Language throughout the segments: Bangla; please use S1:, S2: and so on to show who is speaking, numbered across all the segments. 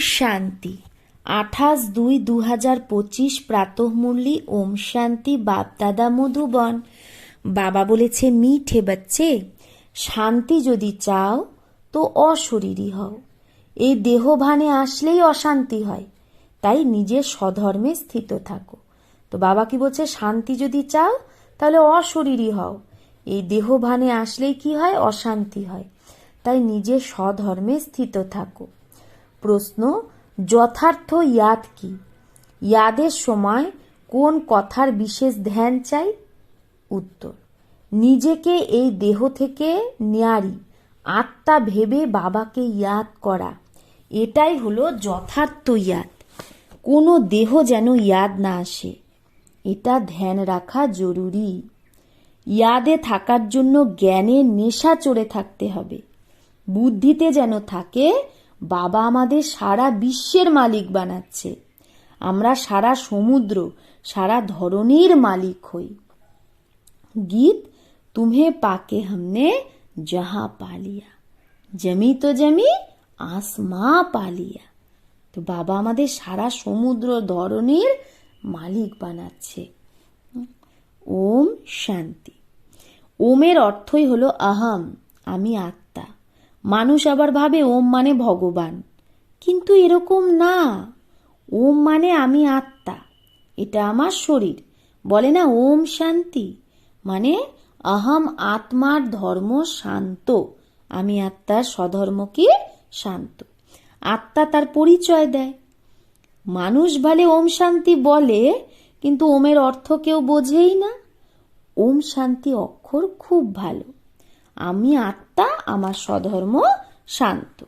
S1: শান্তি 28/2/2025 প্রাতঃমুরলি। ওম শান্তি। বাপদাদা মধুবন। বাবা বলেছে, মিঠে বাচ্চে, শান্তি যদি চাও তো অশরীরী হও। এই দেহভানে আসলেই অশান্তি হয়, তাই নিজের স্বধর্মে স্থিত থাকো। তো বাবা কি বলছে, শান্তি যদি চাও তাহলে অশরীরী হও। এই দেহভানে আসলেই কি হয়, অশান্তি হয়, তাই নিজের স্বধর্মে স্থিত থাকো। প্রশ্ন, যথার্থ ইয়াদ কি? ইয়াদের সময় কোন কথার বিশেষ ধ্যান চাই? উত্তর, নিজেকে এই দেহ থেকে ন্যারি আত্মা ভেবে বাবাকে ইয়াদ করা, এটাই হলো যথার্থ ইয়াদ। কোনো দেহ যেন ইয়াদ না আসে, এটা ধ্যান রাখা জরুরি। ইয়াদে থাকার জন্য জ্ঞানের নেশা চড়ে থাকতে হবে। বুদ্ধিতে যেন থাকে বাবা আমাদের সারা বিশ্বের মালিক বানাচ্ছে, আমরা সারা সমুদ্র, সারা ধরনের মালিক হই। গীত, তুমে পাকে हमने जहां पा लिया, জমি তো জমি আসমা পা লিয়া। তো বাবা আমাদের সারা সমুদ্র ধরনের মালিক বানাচ্ছে। ওম শান্তি। ওমের অর্থই হলো আহাম, আমি আত্মা। মানুষ আবার ভাবে ওম মানে ভগবান, কিন্তু এরকম না। ওম মানে আমি আত্মা, এটা আমার শরীর। বলে না ওম শান্তি, মানে আহাম আত্মার ধর্ম শান্ত, আমি আত্মার স্বধর্ম কি শান্ত। আত্মা তার পরিচয় দেয়। মানুষ ভালে ওম শান্তি বলে, কিন্তু ওমের অর্থ কেউ বোঝেই না। ওম শান্তি অক্ষর খুব ভালো। আমি আত্মা, আমার স্বধর্ম শান্ত।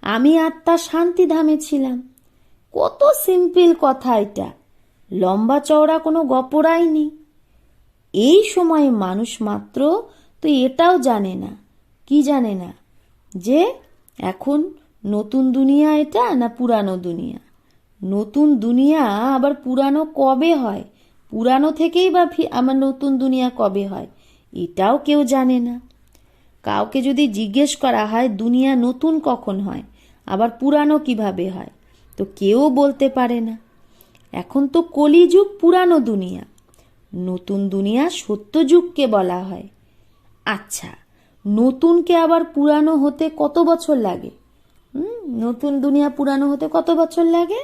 S1: আমি আত্মা শান্তিধামে ছিলাম। কত সিম্পল কথা এটা, লম্বা চওড়া কোনো গপড়াই নেই। এই সময়ে মানুষ মাত্র তো এটাও জানে না। কি জানে না? যে এখন নতুন দুনিয়া এটা না পুরানো দুনিয়া। নতুন দুনিয়া আবার পুরানো কবে হয়, পুরানো থেকেই বা আমার নতুন দুনিয়া কবে হয়, এটাও কেউ জানে না। কাউকে যদি জিজ্ঞেস করা হয় দুনিয়া নতুন কখন হয়, আবার পুরানো কিভাবে হয়, তো কেউ বলতে পারে না। এখন তো কলিযুগ পুরানো দুনিয়া, নতুন দুনিয়া সত্য যুগকে বলা হয়। আচ্ছা, নতুনকে আবার পুরানো হতে কত বছর লাগে? নতুন দুনিয়া পুরানো হতে কত বছর লাগে?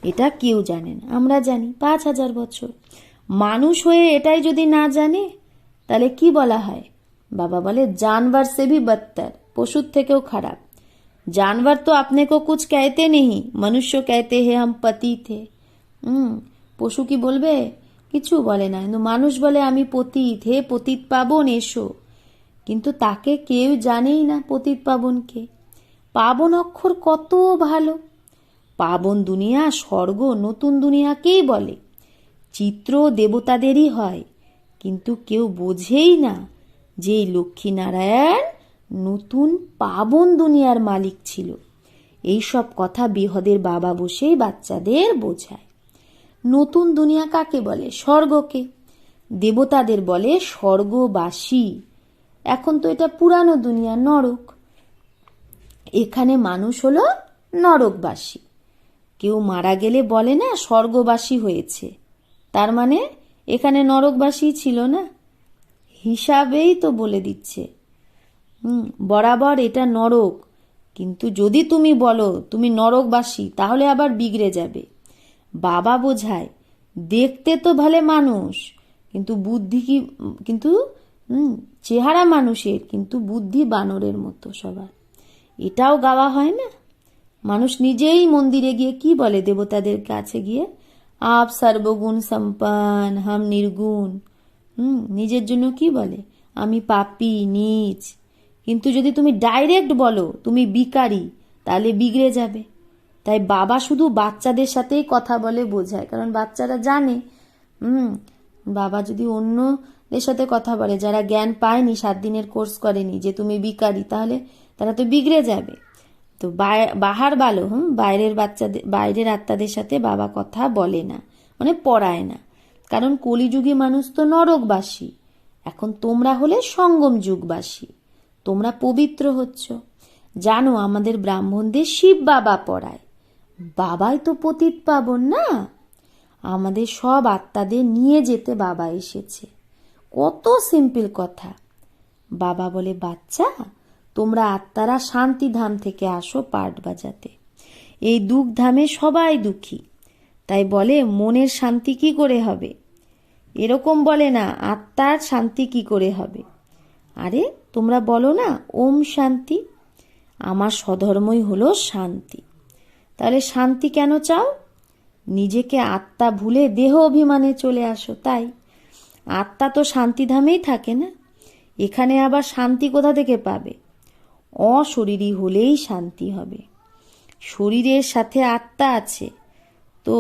S1: এটা কেউ জানে না, আমরা জানি 5000 বছর। মানুষ হয়ে এটাই যদি না জানে, তাহলে কি বলা হয়? বাবা বলে जानवर से भी बदतर, পশুর থেকেও খারাপ। जानवर तो अपने को कुछ कहते नहीं, मनुष्य कहते हैं हम पति थे। পশু কি বলবে? কিছু বলে না, কিন্তু মানুষ বলে আমি পতিত, হে পতিত পাবন এসো। কিন্তু তাকে কেউ জানেই না পতিত পাবনকে। পাবন অক্ষর কত ভালো। পাবন দুনিয়া, স্বর্গ, নতুন দুনিয়াকেই বলে। চিত্র দেবতাদেরই হয়, কিন্তু কেউ বোঝেই না যে লক্ষ্মীনারায়ণ নতুন পাবন দুনিয়ার মালিক ছিল। এই সব কথা বিহদের বাবা বসেই বাচ্চাদের বোঝায়। নতুন দুনিয়া কাকে বলে? স্বর্গকে। দেবতাদের বলে স্বর্গবাসী। এখন তো এটা পুরানো দুনিয়া, নরক। এখানে মানুষ হলো নরকবাসী। কেউ মারা গেলে বলে না স্বর্গবাসী হয়েছে, তার মানে এখানে নরকবাসী ছিল না, হিসাবেই তো বলে দিচ্ছে। বরাবর এটা নরক, কিন্তু যদি তুমি বলো তুমি নরকবাসী, তাহলে আবার বিগড়ে যাবে। বাবা বোঝায় দেখতে তো ভালে মানুষ, কিন্তু বুদ্ধি কি, কিন্তু চেহারা মানুষের, কিন্তু বুদ্ধি বানরের মতো সবার। এটাও গাওয়া হয় না? মানুষ নিজেই মন্দিরে গিয়ে কি বলে দেবতাদের কাছে গিয়ে, আপ সর্বগুণ সম্পন্ন, হাম নির্গুণ। নিজের জন্য কি বলে? আমি পাপী, নীচ। কিন্তু যদি তুমি ডাইরেক্ট বলো তুমি ভিখারি, তাহলে বিগড়ে যাবে। তাই বাবা শুধু বাচ্চাদের সাথেই কথা বলে বোঝায়, কারণ বাচ্চারা জানে। বাবা যদি অন্যদের সাথে কথা বলে, যারা জ্ঞান পায়নি, 7 দিনের কোর্স করেনি, যে তুমি ভিখারি, তাহলে তারা তো বিগড়ে যাবে। তো বাহার ভালো, বাইরের বাচ্চাদের, বাইরের আত্মাদের সাথে বাবা কথা বলে না, মানে পড়ায় না। কারণ কলিযুগী মানুষ তো নরকবাসী। এখন তোমরা হলে সঙ্গম যুগবাসী, তোমরা পবিত্র হচ্ছ। জানো আমাদের ব্রাহ্মণদের শিব বাবা পড়ায়, বাবাই তো পতিত পাবন না, আমাদের সব আত্মাদের নিয়ে যেতে বাবা এসেছে। কত সিম্পল কথা। বাবা বলে, বাচ্চা তোমরা আত্মারা শান্তিধাম থেকে আসো পাট বাজাতে। এই দুঃখ ধামে সবাই দুঃখী, তাই বলে মনের শান্তি কি করে হবে। এরকম বলে না আত্মার শান্তি কি করে হবে। আরে তোমরা বলো না ওম শান্তি। আমার স্বধর্মই হলো শান্তি। তাহলে শান্তি কেন চাও? নিজেকে আত্মা ভুলে দেহ অভিমানে চলে আসো, তাই। আত্মা তো শান্তিধামেই থাকে না, এখানে আবার শান্তি কোথা থেকে পাবে? অশরীরী হলেই শান্তি হবে। শরীরের সাথে আত্মা আছে, তো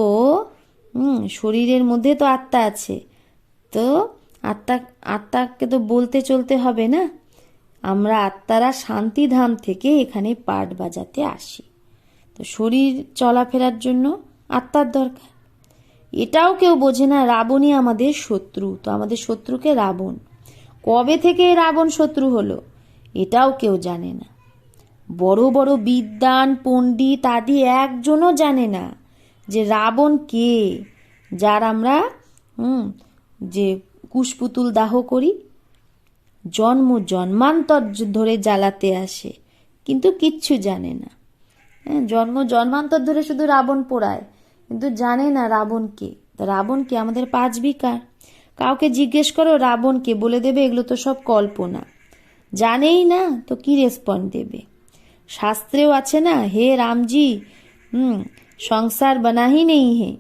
S1: শরীরের মধ্যে তো আত্মা আছে, তো আত্মাকে তো বলতে চলতে হবে না। আমরা আত্মারা শান্তিধাম থেকে এখানে পাট বাজাতে আসি, তো শরীর চলাফেরার জন্য আত্মার দরকার। এটাও কেউ বোঝে না রাবণই আমাদের শত্রু, তো আমাদের শত্রুকে রাবণ। কবে থেকে রাবণ শত্রু হলো এটাও কেউ জানে না। বড় বড় বিদ্বান পণ্ডিত আদি একজনও জানে না যে রাবণ কে, যার আমরা যে কুশপুতুল দাহ করি, জন্ম জন্মান্তর ধরে জ্বালাতে আসে, কিন্তু কিচ্ছু জানে না। জন্ম জন্মান্তর ধরে শুধু রাবণ পোড়ায়, কিন্তু জানে না রাবণ কে। রাবণ কে? আমাদের 5 বিকার। কাউকে জিজ্ঞেস করো রাবণ কে, বলে দেবে এগুলো তো সব কল্পনা। জানেই না তো কি রেসপন্ড দেবে? শাস্ত্রেও আছে না, হে রামজি সংসার বানাহি নেই হে,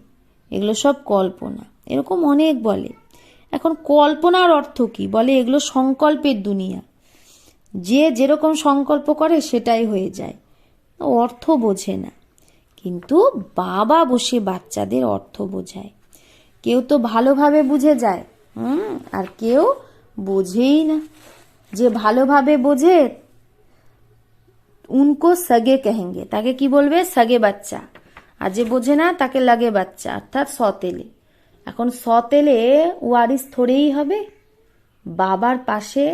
S1: এগুলো সব কল্পনা, এরকম অনেক বলে। এখন কল্পনার অর্থ কি? বলে এগুলো সংকল্পের দুনিয়া, যে যেরকম সংকল্প করে সেটাই হয়ে যায়, অর্থ বোঝে না। কিন্তু বাবা বসে বাচ্চাদের অর্থ বোঝায়। কেউ তো ভালোভাবে বুঝে যায়, আর কেউ বোঝেই না। যে ভালোভাবে বোঝে উনকো সগে কহেঙ্গে, তাকে কি বলবে? সগে বাচ্চা। আর যে বোঝে না তাকে লাগে বাচ্চা, অর্থাৎ সতেলে। এখন সতেলে ওয়ারিস থোড়েই হবে। বাবার পাশে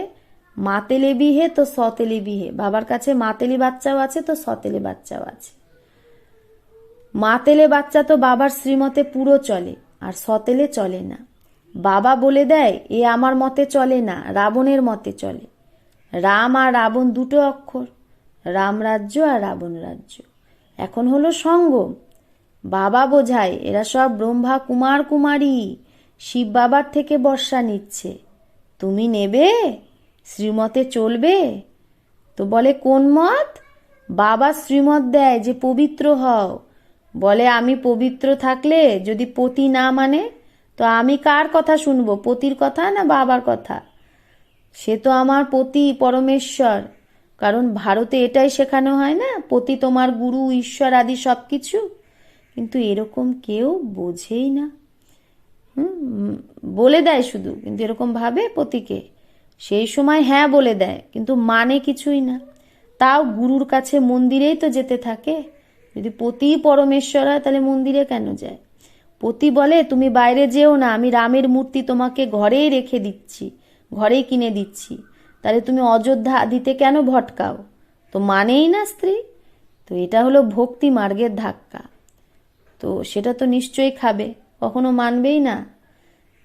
S1: মাতেলে বি হে তো সতেলে বি হে, বাবার কাছে মাতেলি বাচ্চাও আছে তো সতেলে বাচ্চাও আছে। মাতেলে বাচ্চা তো বাবার শ্রীমতে পুরো চলে, আর সতেলে চলে না। বাবা বলে দেয় এ আমার মতে চলে না, রাবণের মতে চলে। রাম আর রাবণ দুটো অক্ষর, রাম রাজ্য আর রাবণ রাজ্য। এখন হলো সঙ্গম। বাবা বোঝায় এরা সব ব্রহ্মা কুমার কুমারী, শিব বাবার থেকে বর্ষা নিচ্ছে, তুমি নেবে, শ্রীমতে চলবে। তো বলে কোন মত? বাবা শ্রীমত দেয় যে পবিত্র হও। বলে আমি পবিত্র থাকলে যদি পতি না মানে, তো আমি কার কথা শুনবো? পতির কথা না বাবার কথা? সে তো আমার পতি পরমেশ্বর। কারণ ভারতে এটাই শেখানো হয় না, পতি তোমার গুরু ঈশ্বর আদি সব কিছু। কিন্তু এরকম কেউ বোঝেই না। বলে দেয় শুধু, কিন্তু এরকম ভাবে পতিকে। সেই সময় হ্যাঁ বলে দেয়, কিন্তু মানে কিছুই না। তাও গুরুর কাছে মন্দিরেই তো যেতে থাকে। যদি পতি পরমেশ্বর হয় তাহলে মন্দিরে কেন যায়? পতি বলে তুমি বাইরে যেও না, আমি রামের মূর্তি তোমাকে ঘরেই রেখে দিচ্ছি, ঘরেই কিনে দিচ্ছি, তাহলে তুমি অযোধ্যা দিতে কেন ভটকাও? তো মানেই না স্ত্রী। তো এটা হলো ভক্তি মার্গের ধাক্কা। তো সেটা তো নিশ্চয়ই খাবে, কখনো মানবেই না।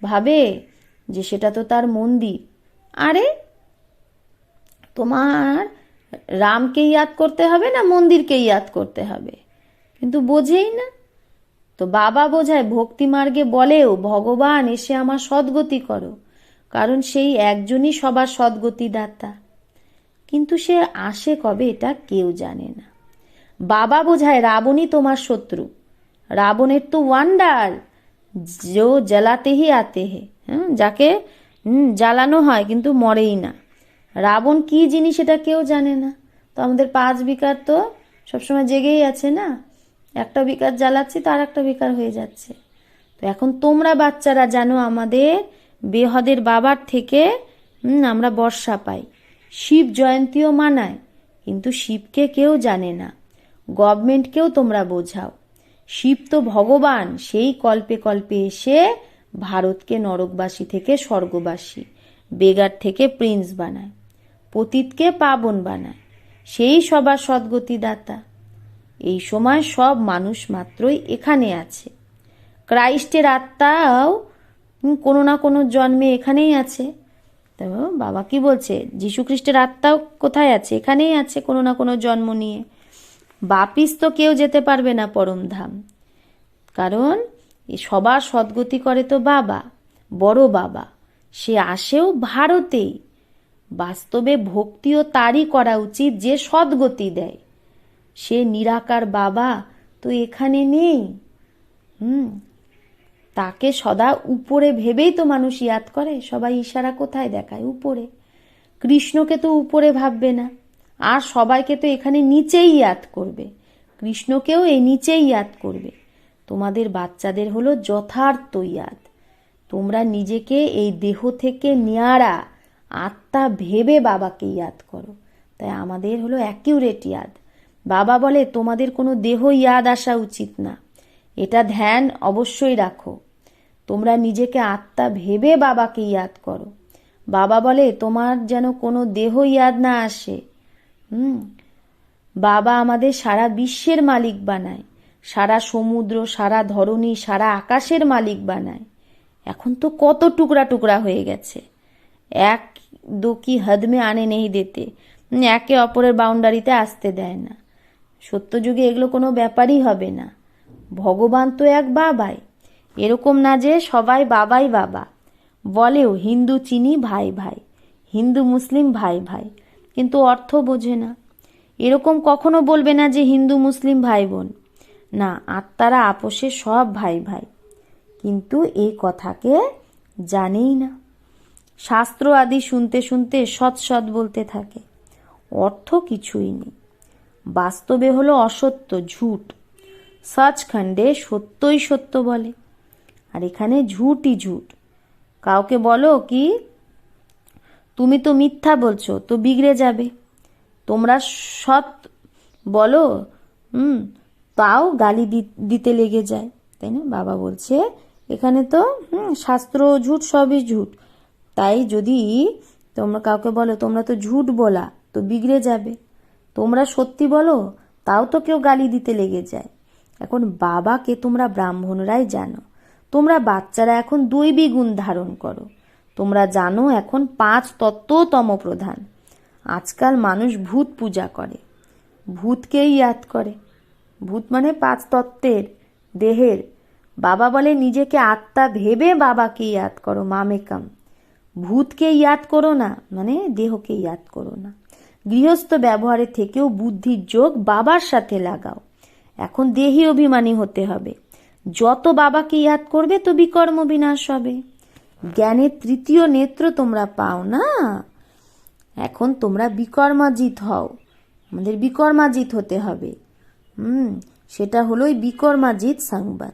S1: ভাবে যে সেটা তো তার মন্দির। আরে তোমার রামকে ইয়াদ করতে হবে না মন্দিরকে ইয়াদ করতে হবে? কিন্তু বোঝেই না। তো বাবা বোঝায় ভক্তি মার্গে, বলেও ভগবান এসে আমার সদ্গতি করো, কারণ সেই একজনই সবার সদ্গতি দাতা। কিন্তু সে আসে কবে এটা কেউ জানে না। বাবা বোঝায় রাবণই তোমার শত্রু। রাবণের তো ওয়ান্ডার जो জ্বালাতে হি আতে হে, যাকে জ্বালানো হয় কিন্তু মরেই না। রাবণ কি জিনিস এটা কেউ জানে না। তো আমাদের 5 বিকার তো সবসময় জেগেই আছে না, একটা বিকার জ্বালাচ্ছি তো আর একটা বিকার হয়ে যাচ্ছে। তো এখন তোমরা বাচ্চারা জানো আমাদের বেহদের বাবার থেকে আমরা বর্ষা পাই, শিব জয়ন্তীও মানায়, কিন্তু শিবকে কেউ জানে না। গভর্নমেন্টকেও তোমরা বোঝাও শিব তো ভগবান, সেই কল্পে কল্পে এসে ভারতকে নরকবাসী থেকে স্বর্গবাসী, বেগার থেকে প্রিন্স বানায়, পতিতকে পাবন বানায়, সেই সবার সদ্গতি দাতা। এই সময় সব মানুষ মাত্রই এখানে আছে। ক্রাইস্টের আত্মাও কোনো না কোনো জন্মে এখানেই আছে। তো বাবা কি বলছে, যীশু খ্রিস্টের আত্মাও কোথায় আছে? এখানেই আছে কোনো না কোনো জন্ম নিয়ে। বাপিস তো কেউ যেতে পারবে না পরমধাম, কারণ সবার সদ্গতি করে তো বাবা, বড় বাবা। সে আসেও ভারতেই। বাস্তবে ভক্তিও তারই করা উচিত যে সদ্গতি দেয়। সে নিরাকার বাবা তো এখানে নেই। তাকে সদা উপরে ভেবেই তো মানুষ ইয়াদ করে। সবাই ইশারা কোথায় দেখায়? উপরে। কৃষ্ণকে তো উপরে ভাববে না, আর সবাইকে তো এখানে নিচেই ইয়াদ করবে। কৃষ্ণকেও এই নিচেই ইয়াদ করবে। তোমাদের বাচ্চাদের হলো যথার্থ ইয়াদ। তোমরা নিজেকে এই দেহ থেকে নিয়ারা আত্মা ভেবে বাবাকে ইয়াদ করো। তাই আমাদের হলো অ্যাকিউরেট ইয়াদ। বাবা বলে তোমাদের কোনো দেহ ইয়াদ আসা উচিত না, এটা ধ্যান অবশ্যই রাখো। তোমরা নিজেকে আত্মা ভেবে বাবাকে ইয়াদ করো। বাবা বলে তোমার যেন কোনো দেহ ইয়াদ না আসে। বাবা আমাদের সারা বিশ্বের মালিক বানায়, সারা সমুদ্র, সারা ধরণী, সারা আকাশের মালিক বানায়। এখন তো কত টুকরা টুকরা হয়ে গেছে, এক দো কি হদ মে আনে নেই দিতে, একে অপরের বাউন্ডারিতে আসতে দেয় না। সত্যযুগে এগুলো কোনো ব্যাপারই হবে না। ভগবান তো এক বাবাই। এরকম না যে সবাই বাবাই বাবা বলেও, হিন্দু চিনি ভাই ভাই, হিন্দু মুসলিম ভাই ভাই, কিন্তু অর্থ বোঝে না। এরকম কখনো বলবে না যে হিন্দু মুসলিম ভাই বোন, না, আত্মারা আপোষে সব ভাই ভাই, কিন্তু এই কথাকে জানেই না। শাস্ত্র আদি শুনতে শুনতে সৎ সৎ বলতে থাকে, অর্থ কিছুই নেই। বাস্তবে হলো অসত্য, ঝুট। সচখণ্ডে সত্যই সত্য বলে, আর এখানে ঝুটই ঝুট। কাউকে বলো কি তুমি তো মিথ্যা বলছো, তো বিগড়ে যাবে। তোমরা সৎ বলো, তাও গালি দিতে লেগে যায়, তাই না? বাবা বলছে এখানে তো শাস্ত্র ঝুট, সবই ঝুট। তাই যদি তোমরা কাউকে বলো তোমরা তো ঝুট বলা, তো বিগড়ে যাবে। তোমরা সত্যি বলো, তাও তো কেউ গালি দিতে লেগে যায়। এখন বাবাকে তোমরা ব্রাহ্মণরাই জানো। তোমরা বাচ্চারা এখন দৈবী গুণ ধারণ করো। তোমরা জানো এখন 5 তত্ত্ব তম প্রধান। আজকাল মানুষ ভূত পূজা করে, ভূতকেই ইয়াদ করে। ভূত মানে 5 তত্ত্বের দেহের। বাবা বলে নিজেকে আত্মা ভেবে বাবাকে ইয়াদ করো, মামেকাম। ভূতকে ইয়াদ করো না, মানে দেহকে ইয়াদ করো না। গৃহস্থ ব্যবহারের থেকেও বুদ্ধির যোগ বাবার সাথে লাগাও। এখন দেহি অভিমানী হতে হবে। যত বাবাকে ইয়াদ করবে তো বিকর্ম বিনাশ হবে। জ্ঞানের 3য় নেত্র তোমরা পাও না, এখন তোমরা বিকর্মাজিত হও। আমাদের বিকর্মাজিত হতে হবে। সেটা হলো বিকর্মাজিত সংবাদ,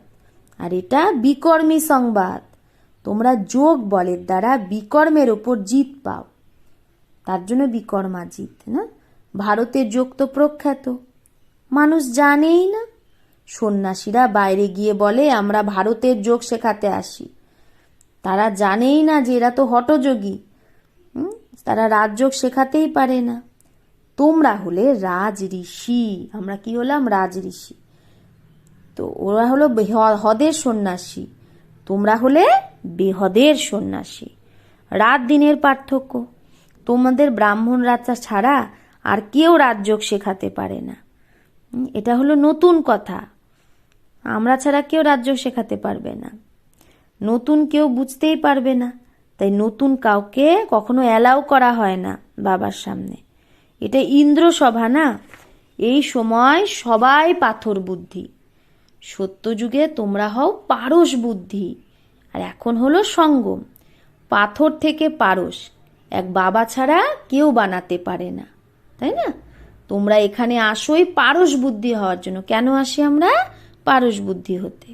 S1: আর এটা বিকর্মী সংবাদ। তোমরা যোগ বলের দ্বারা বিকর্মের ওপর জিত পাও, তার জন্য বিকর্মাজিত না। ভারতের যোগ তো প্রখ্যাত, মানুষ জানেই না। সন্ন্যাসীরা বাইরে গিয়ে বলে আমরা ভারতের যোগ শেখাতে আসি। তারা জানেই না যে এরা তো হঠযোগী, তারা রাজযোগ শেখাতেই পারে না। তোমরা হলে রাজ ঋষি, আমরা কি হলাম? রাজ ঋষি। তো ওরা হলো হদের সন্ন্যাসী, তোমরা হলে বেহদের সন্ন্যাসী। রাত দিনের পার্থক্য। তোমাদের ব্রাহ্মণ রাজা ছাড়া আর কেউ রাজযোগ শেখাতে পারে না। এটা হলো নতুন কথা। আমরা ছাড়া কেউ রাজযোগ শেখাতে পারবে না, নতুন কেউ বুঝতেই পারবে না। তাই নতুন কাউকে কখনো অ্যালাউ করা হয় না বাবার সামনে। এটা ইন্দ্র সভা না, এই সময় সবাই পাথর বুদ্ধি। সত্যযুগে তোমরা হও পারস বুদ্ধি, আর এখন হলো সঙ্গম। পাথর থেকে পারস এক বাবা ছাড়া কেউ বানাতে পারে না, তাই না? তোমরা এখানে আসোই পারস বুদ্ধি হওয়ার জন্য। কেন আসি আমরা? পারস বুদ্ধি হতে।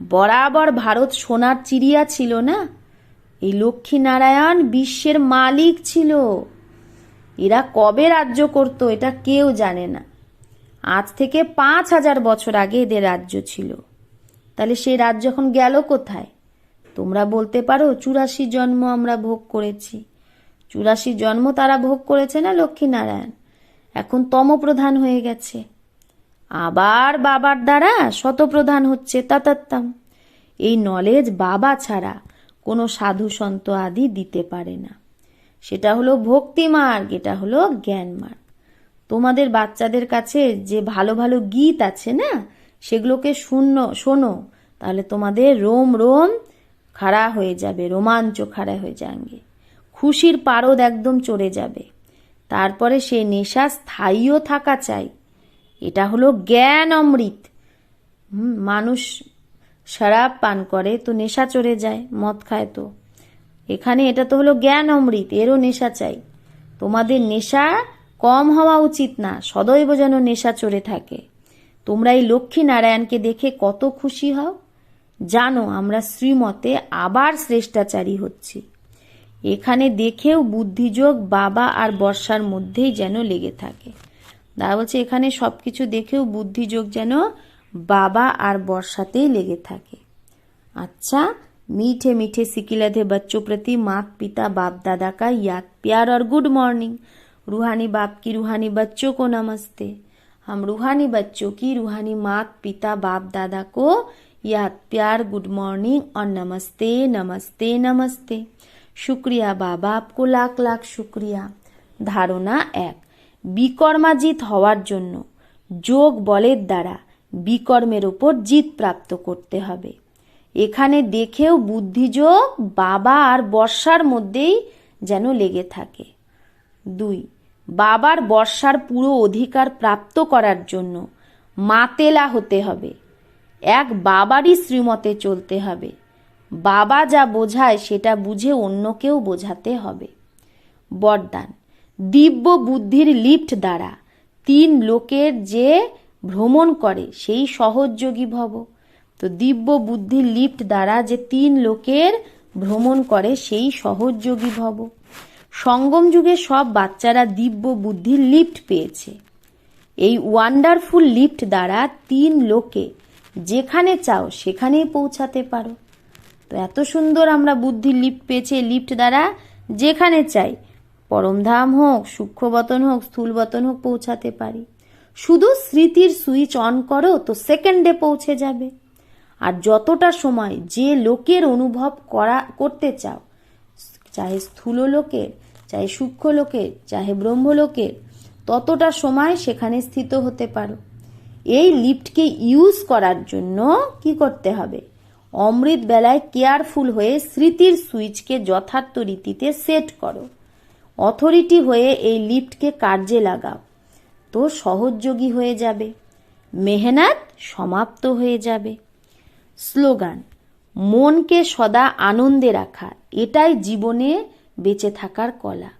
S1: বরাবর ভারত সোনার চিড়িয়া ছিল না। এই লক্ষ্মী নারায়ণ বিশ্বের মালিক ছিল। এরা কবে রাজ্য করত এটা কেউ জানে না। আজ থেকে 5000 বছর আগে এদের রাজ্য ছিল। তাহলে সেই রাজ্য এখন গেল কোথায়? তোমরা বলতে পারো 84 জন্ম আমরা ভোগ করেছি। 84 জন্ম তারা ভোগ করেছে না লক্ষ্মী নারায়ণ, এখন তম প্রধান হয়ে গেছে। আবার বাবার দ্বারা শতপ্রধান হচ্ছে তাতাত্তাম। এই নলেজ বাবা ছাড়া কোনো সাধু সন্ত আদি দিতে পারে না। সেটা হলো ভক্তি মার্গ, এটা হলো জ্ঞান মার্গ। তোমাদের বাচ্চাদের কাছে যে ভালো ভালো গীত আছে না, সেগুলোকে শোনো, তাহলে তোমাদের রোম রোম খাড়া হয়ে যাবে, রোমাঞ্চ খাড়া হয়ে যাবে, খুশির পারদ একদম চড়ে যাবে। তারপরে সেই নেশা স্থায়ীও থাকা চাই। এটা হলো জ্ঞান অমৃত। মানুষ শরাব পান করে তো নেশা চড়ে যায়, মদ খায় তো। এখানে এটা তো হলো জ্ঞান অমৃত, এরও নেশা চাই। তোমাদের নেশা কম হওয়া উচিত না, সদৈব যেন নেশা চড়ে থাকে। তোমরা এই লক্ষ্মী নারায়ণকে দেখে কত খুশি হও। জানো আমরা শ্রীমতে আবার শ্রেষ্ঠাচারী হচ্ছি। এখানে দেখেও বুদ্ধিযোগ বাবা আর বর্ষার মধ্যেই যেন লেগে থাকে। দাদা বলছে এখানে সবকিছু দেখেও বুদ্ধিযোগ যেন বাবা আর বর্ষাতেই লেগে থাকে। अच्छा, मीठे मीठे सिकिलधे बच्चों प्रति माता पिता बाप दादा का याद प्यार और गुड मॉर्निंग। रूहानी बाप की रूहानी बच्चों को नमस्ते। हम रूहानी बच्चों की रूहानी माता पिता बाप दादा को याद प्यार गुड मॉर्निंग और नमस्ते नमस्ते नमस्ते। शुक्रिया बाबा, आपको लाख लाख शुक्रिया। धारणा 1, বিকর্মাজিত হওয়ার জন্য যোগ বলের দ্বারা বিকর্মের উপর জিত প্রাপ্ত করতে হবে। এখানে দেখেও বুদ্ধিযোগ বাবা আর বর্ষার মধ্যেই যেন লেগে থাকে। 2, বাবার বর্ষার পুরো অধিকার প্রাপ্ত করার জন্য মাতেলা হতে হবে। এক বাবারই শ্রীমতে চলতে হবে। বাবা যা বোঝায় সেটা বুঝে অন্যকেও বোঝাতে হবে। বরদান, দিব্য বুদ্ধির লিফট দ্বারা 3 লোকের যে ভ্রমণ করে সেই সহযোগী ভব। তো দিব্য বুদ্ধির লিফট দ্বারা যে 3 লোকের ভ্রমণ করে সেই সহযোগী ভব। সঙ্গম যুগে সব বাচ্চারা দিব্য বুদ্ধির লিফট পেয়েছে। এই ওয়ান্ডারফুল লিফট দ্বারা 3 লোকে যেখানে চাও সেখানেই পৌঁছাতে পারো। তো এত সুন্দর আমরা বুদ্ধির লিফট পেয়েছি, লিফট দ্বারা যেখানে চাই, পরমধাম হোক, সূক্ষ্মবতন হোক, স্থূলবতন হোক, পৌঁছাতে পারি। শুধু স্মৃতির সুইচ অন করো তো সেকেন্ডে পৌঁছে যাবে। আর যতটা সময় যে লোকের অনুভব করতে চাও, চাহে স্থূল লোকের, চাহে সূক্ষ্ম লোকের, চাহে ব্রহ্মলোকের, ততটা সময় সেখানে স্থিত হতে পারো। এই লিফটকে ইউজ করার জন্য কি করতে হবে? অমৃত বেলায় কেয়ারফুল হয়ে স্মৃতির সুইচকে যথার্থ রীতিতে সেট করো। অথরিটি হয়ে এই লিফটকে কার্যে লাগাও, তো সহযোগী হয়ে যাবে, মেহনত সমাপ্ত হয়ে যাবে। স্লোগান, মনকে সদা আনন্দে রাখা, এটাই জীবনে বেঁচে থাকার কলা।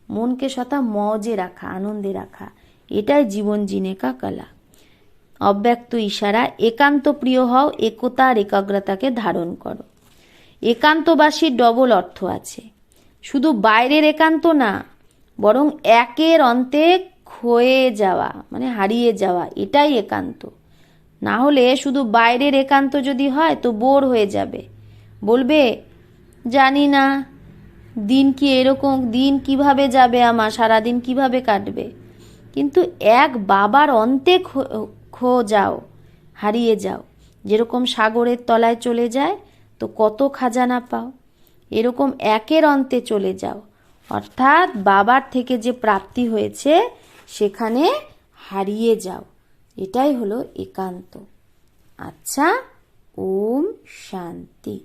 S1: মনকে সদা মজে রাখা, আনন্দে রাখা, এটাই জীবন জিনে কা কলা। অব্যক্ত ইশারা, একান্ত প্রিয় হও, একতা আর একাগ্রতাকে ধারণ করো। একান্তবাসীর ডবল অর্থ আছে। শুধু বাইরের একান্ত না, বরং একের অন্তে ক্ষয়ে যাওয়া, মানে হারিয়ে যাওয়া, এটাই একান্ত। না হলে শুধু বাইরের একান্ত যদি হয় তো বোর হয়ে যাবে, বলবে জানি না দিন কি এরকম, দিন কিভাবে যাবে, আমার সারাদিন কিভাবে কাটবে। কিন্তু এক বাবার অন্তে খো যাও, হারিয়ে যাও। যেরকম সাগরের তলায় চলে যায় তো কত খাজানা পাও, এরকম একের অন্তে চলে যাও, অর্থাৎ বাবার থেকে যে প্রাপ্তি হয়েছে সেখানে হারিয়ে যাও। এটাই হলো একান্ত। আচ্ছা, ওম শান্তি।